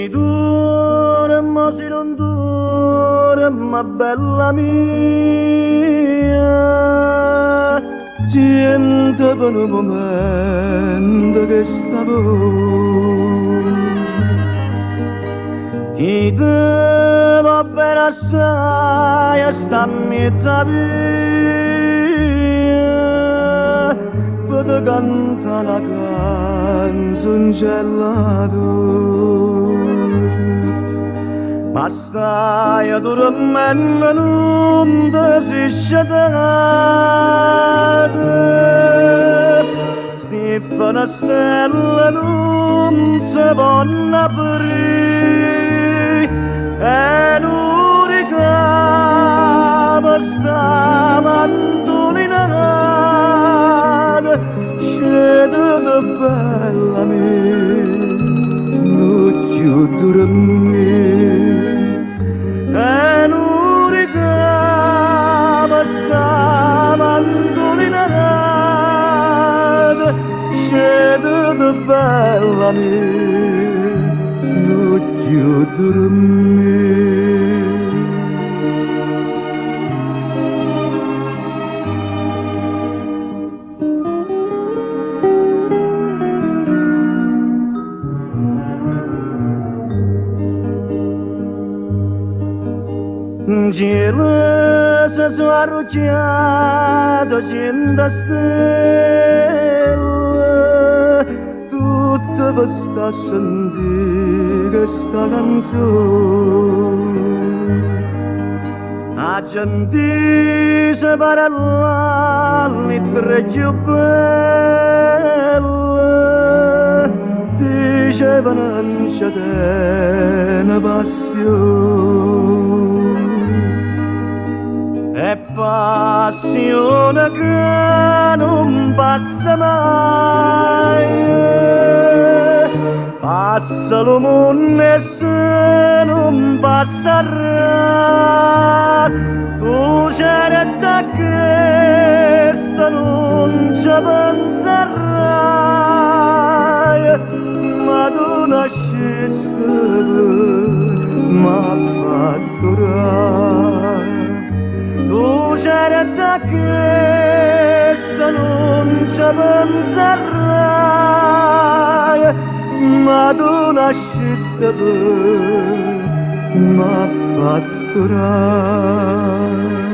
Si dura, ma si non dura, ma bella mia, siente per un momento che stavo. Chi te va bene assai, sta in mezzo a via, per cantare una canzone gelato. Ma stai a dormendo non ti si scegliere, Stefana stella non si può aprire, e l'unica mi sta mandolinata, scende bella mia, non più dormire. E l'unica mi sta mandolinata, scende bella mia, non più dormire. Gelasa su arruggiato cinta stella, tutta per sta a sentire sta canzone. A gente si parla le più belle, dicevano non c'è una passione. E passione che non passa mai, passa lo mondo e se non passerà, tu c'eri da questa non ci penserai, ma tu nascesti m'ha fatto rare. Tu c'eri da questa non ci penserai, ma tu nasciste per m'ha fatto rare.